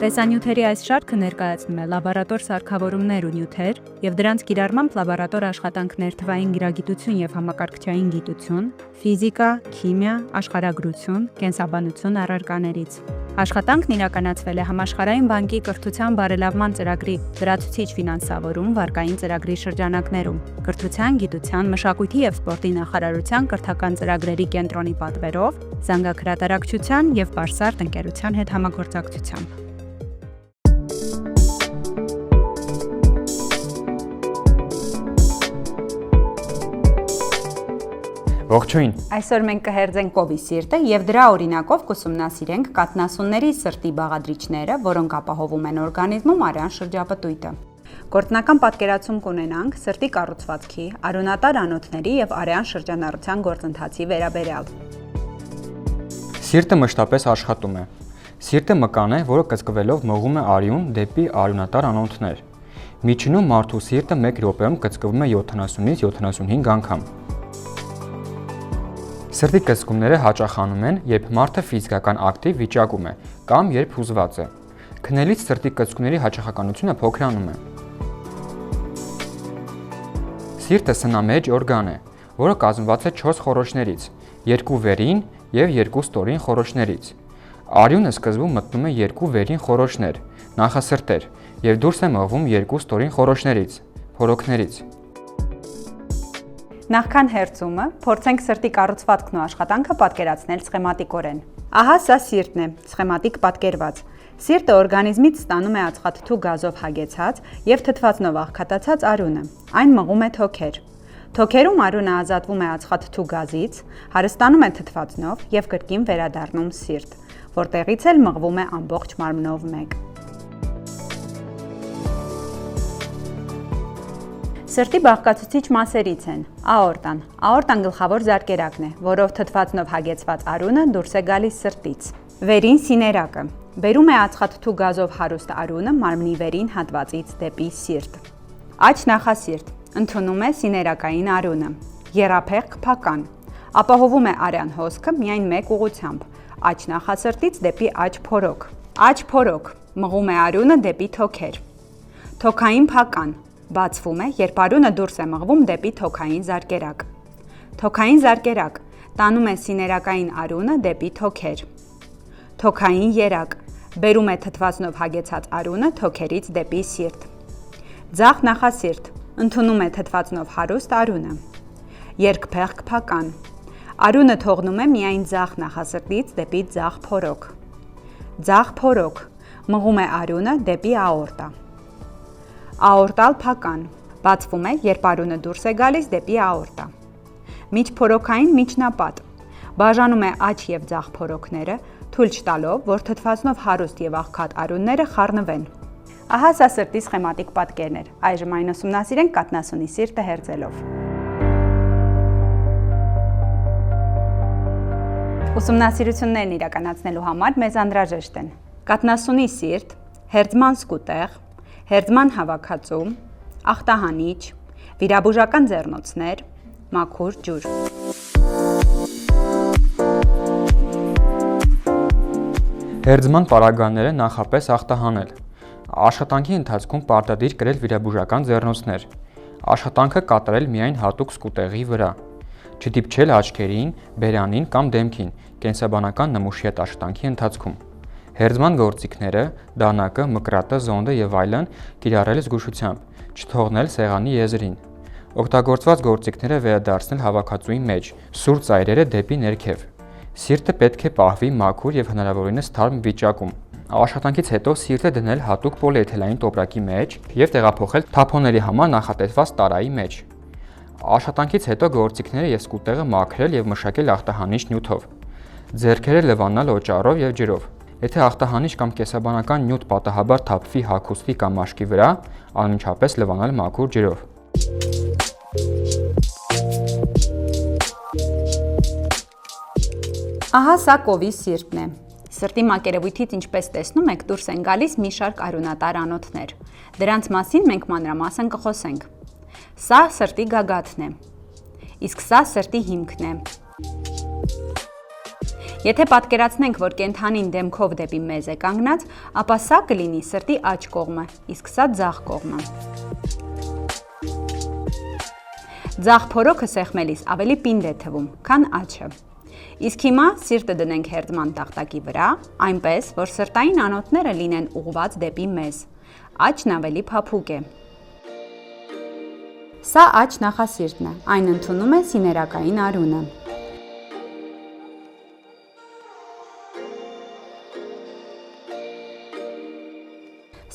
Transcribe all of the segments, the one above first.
Տեսանյութերի այս շարքը ներկայացնում է լաբորատոր սարքավորումներ ու նյութեր և դրանց կիրառմամբ լաբորատոր աշխատանքներ թվային գիրագիտություն և համակարգչային գիտություն, ֆիզիկա, քիմիա, աշխարհագրություն, կենսաբանություն առարկաներից։ Աշխատանքն իրականացվել է Համաշխարհային բանկի կրթության բարելավման ծրագրի լրացուցիչ ֆինանսավորում վարկային ծրագրի շրջանակներում, Կրթության, գիտության, մշակույթի և սպորտի նախարարության կրթական ծրագրերի կենտրոնի պատվերով, զանգահրատարակչության և Բարսարդ ընկերության հետ համագործակցությամբ։ Ողջույն։ Այսօր մենք կհերձենք կովի սիրտը և դրա օրինակով կուսումնասիրենք կաթնասունների սրտի բաղադրիչները, որոնք ապահովում են օրգանիզմում արյան շրջապտույտը։ Գործնական պատկերացում կունենանք սրտի կառուցվածքի, արյունատար անոթների և արյան շրջանառության գործընթացի վերաբերյալ։ Սիրտը մշտապես աշխատում է։ Սիրտը մկան է, որը կծկվելով մղում է արյուն դեպի արյունատար անոթներ։ Միջինում մարդու սիրտը 1 րոպեում կծկվում է 70-ից 75 անգամ։ Սրտի կծկումները հաճախանում են, երբ մարդը ֆիզիկական ակտիվ վիճակում է կամ երբ հուզված է։ Քնելից սրտի կծկումների հաճախականությունը փոքրանում է։ Սիրտը սնամեջ օրգան է, որը կազմված է 4 խոռոչներից, 2 վերին և 2 ստորին խոռոչներից։ Արյունը սկզբում մտնում է 2 վերին խոռոչներ, նախասրտեր, և դուրս է մղվում 2 ստորին խոռոչներից, փորոքներից։ Նախքան հերձումը, փորձենք սրտի կառուցվածքն ու աշխատանքը պատկերացնել սխեմատիկորեն։ Ահա սա սիրտն է, սխեմատիկ պատկերված։ Սիրտը օրգանիզմից ստանում է ածխաթթու գազով հագեցած և թթվածնով աղքատացած արյունը։ Այն մղում է թոքեր։ Թոքերում արյունը ազատվում է ածխաթթու գազից, հարստանում է թթվածնով և կրկին վերադառնում սիրտ, որտեղից էլ մղվում է ամբողջ մարմնով մեկ։ Սրտի բաղկացուցիչ մասերից են աորտան։ Աորտան գլխավոր զարկերակն է, որով թթվածնով հագեցված արյունը դուրս է գալիս սրտից։ Վերին սիներակը բերում է ածխաթթու գազով հարուստ արյունը մարմնի վերին հատվածից դեպի սիրտ։ Աջ նախասիրտ ընդունում է սիներակային արյունը։ Եռափեղ փական ապահովում է արյան հոսքը միայն մեկ ուղղությամբ՝ աջ նախասրտից դեպի աջ փորոք։ Աջ փորոք մղում է արյունը դեպի թոքեր։ Թոքային փական բացվում է, երբ արյունը դուրս է մղվում դեպի թոքային զարկերակ։ Թոքային զարկերակ տանում է սիներակային արյունը դեպի թոքեր։ Թոքային երակ բերում է թթվածնով հագեցած արյունը թոքերից դեպի սիրտ։ Ձախ նախասիրտ ընդունում է թթվածնով հարուստ արյունը։ Երկփեղ փական արյունը թողնում է միայն ձախ նախասրտից դեպի ձախ փորոք։ Ձախ փորոք մղում է արյունը դեպի աորտա։ Աորտալ փական բացվում է, երբ արյունը դուրս է գալիս դեպի աորտա։ Միջփորոքային միջնապատ բաժանում է աջ և ձախ փորոքները, թույլ չտալով, որ թթվածնով հարուստ և աղքատ արյունները խառնվեն։ Ահա սա սրտի սխեմատիկ պատկերն էր։ Այժմ այն ուսումնասիրենք կաթնասունի սիրտը հերձելով։ Ուսումնասիրություններն իրականացնելու համար մեզ անհրաժեշտ են կաթնասունի սիրտ, հերձման սկուտեղ, հերձման հավաքածու, ախտահանիչ, վիրաբուժական ձեռնոցներ, մաքուր ջուր։ Հերձման պարագաները նախապես ախտահանել։ Աշխատանքի ընթացքում պարտադիր կրել վիրաբուժական ձեռնոցներ։ Աշխատանքը կատարել միայն հատուկ սկուտեղի վրա։ Չդիպչել աչքերին, բերանին կամ դեմքին կենսաբանական նմուշի հետ աշխատանքի ընթացքում։ Հերձման գործիքները, դանակը, մկրատը, զոնդը և այլն կիրառել զգուշությամբ, չթողնել սեղանի եզրին։ Օգտագործված գործիքները վերադարձնել հավաքածուի մեջ, սուր ծայրերը դեպի ներքև։ Սիրտը պետք է պահվի մաքուր և հնարավորինս թարմ վիճակում։ Աշխատանքից հետո սիրտը դնել հատուկ պոլիէթիլենային տոպրակի մեջ և տեղափոխել թափոնների համար նախատեսված տարայի մեջ։ Աշխատանքից հետո գործիքները և սկուտեղը մաքրել և մշակել ախտահանիչ նյութով։ Ձեռքերը լվանալ օճառով և ջրով։ Եթե ախտահանիչ կամ կենսաբանական նյութ պատահաբար թափվի հագուստի կամ մաշկի վրա, անմիջապես լվանալ մաքուր ջրով։ Ահա սա կովի սիրտն է։ Սրտի մակերևույթից ինչպես տեսնում եք, դուրս են գալիս մի շարք արյունատար անոթներ։ Դրանց մասին մենք մանրամասն կխոսենք։ Սա սրտի գագաթն է, իսկ սա սրտի հիմքն է։ Եթե պատկերացնենք, որ կենդանին դեմքով դեպի մեզ է կանգնած, ապա սա կլինի սրտի աջ կողմը, իսկ սա ձախ կողմը։ Ձախ փորոքը սեղմելիս ավելի պինդ է թվում, քան աջը։ Իսկ հիմա սիրտը դնենք հերձման տախտակի վրա, այնպես, որ սրտային անոթները լինեն ուղղված դեպի մեզ։ Աջն ավելի փափուկ է։ Սա աջ նախասիրտն է, այն ընդունում է սիներակային արունը։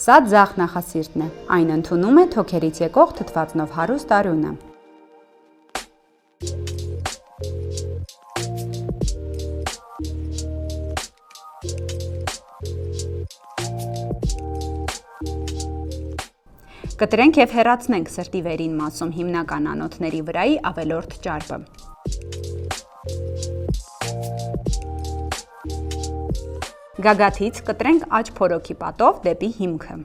Սա ձախ նախասիրտն է, այն ընդունում է թոքերից եկող թթվածնով հարուստ արունը։ Կտրենք և հեռացնենք սրտի վերին մասում հիմնական անոթների վրայի ավելորդ ճարպը։ Գագաթից կտրենք աջ փորոքի պատով դեպի հիմքը։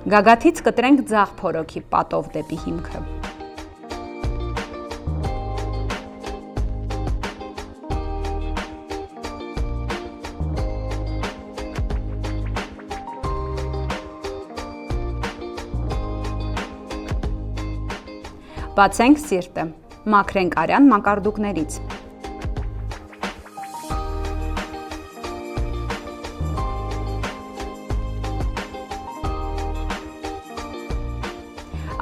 Գագաթից կտրենք ձախ փորոքի պատով դեպի հիմքը։ Բացենք սիրտը, մաքրենք արյան մակարդուկներից։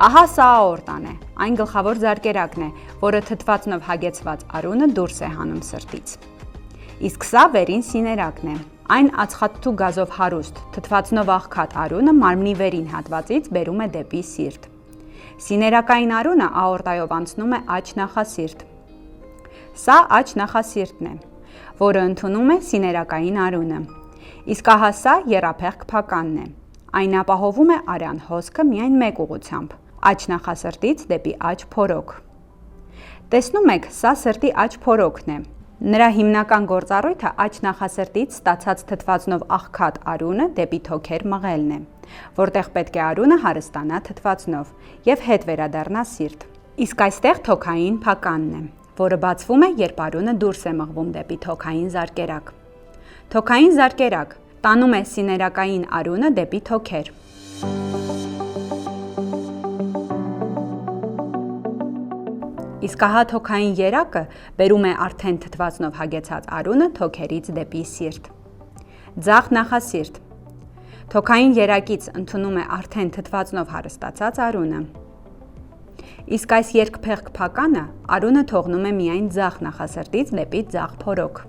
Ահա սա աորտան է, այն գլխավոր ձեռքերակն է, որը թթվածնով հագեցված արունը դուրս է հանում սրտից։ Իսկ սա վերին սիներակն է, այն ածխաթթու գազով հարուստ, թթվածնով աղքատ արունը մարմնի վերին հատվածից բերում է դեպի սիրտ։ Սիներակային արունը աորտայով անցնում է աջ նախասիրտ։ Սա աջ նախասիրտն է, որը ընդունում է սիներակային արունը։ Իսկ ահա սա եռափեղկ փականն է, այն ապահովում է արյան հոսքը միայն մեկ ուղղությամբ։ Աջ նախասրտից դեպի աջ փորոք։ Տեսնում եք, սա սրտի աջ փորոքն է։ Նրա հիմնական գործառույթը աջ նախասրտից ստացած թթվածնով աղքատ արունը դեպի թոքեր մղելն է, որտեղ պետք է արունը հարստանա թթվածնով և հետ վերադառնա սիրտ։ Իսկ այստեղ թոքային փականն է, որը բացվում է, երբ արունը դուրս է մղվում դեպի թոքային զարկերակ։ Թոքային զարկերակ տանում է սիներակային արունը դեպի թոքեր։ Իսկ ահա թոքային երակը բերում է արդեն թթվածնով հագեցած արունը թոքերից դեպի սիրտ։ Ձախ նախասիրտ։ Թոքային երակից ընդունում է արդեն թթվածնով հարստացած արունը։ Իսկ այս երկփեղկ փականը արունը թողնում է միայն ձախ նախասրտից դեպի ձախ փորոք։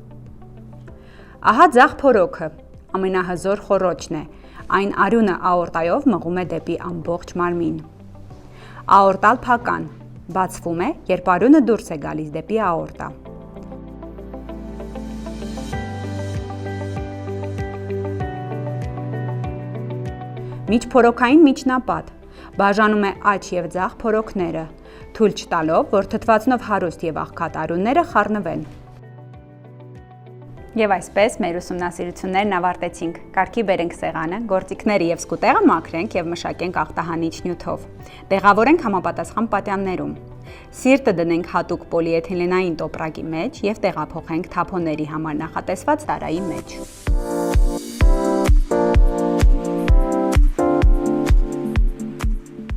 Ահա ձախ փորոքը, ամենահզոր խոռոչն է, այն արունը աորտայով մղում է դեպի ամբողջ մարմին։ Աորտալ փական բացվում է, երբ արունը դուրս է գալիս դեպի աորտա։ Միջփորոքային միջնապատ բաժանում է աջ և ձախ փորոքները, թույլ չտալով, որ թթվածնով հարուստ և աղքատ արունները խառնվեն։ Եվ այսպես մեր ուսումնասիրություններն ավարտեցինք։ Կարգի բերենք սեղանը, գործիքները և սկուտեղը մաքրենք և մշակենք աղտահանիչ նյութով։ Տեղավորենք համապատասխան պատյաններում։ Սիրտը դնենք հատուկ պոլիէթիլենային տոպրակի մեջ և տեղափոխենք թափոնների համար նախատեսված տարայի մեջ։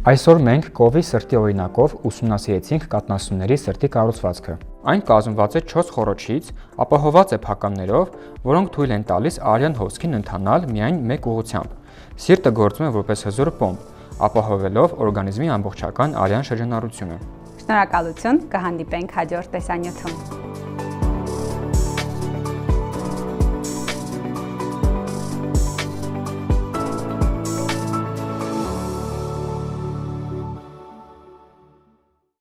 Այսօր մենք կովի սրտի օրինակով ուսումնասիրեցինք կաթնասունների սրտի կառուցվածքը։ Այն կազմված է 4 խոռոչից, ապահովված է փականներով, որոնք թույլ են տալիս արյան հոսքին ընթանալ միայն մեկ ուղղությամբ։ Սիրտը գործում է որպես հզոր պոմպ, ապահովելով օրգանիզմի ամբողջական արյան շրջանառությունը։ Շնորհակալություն, կհանդիպենք հաջորդ տեսանյութում։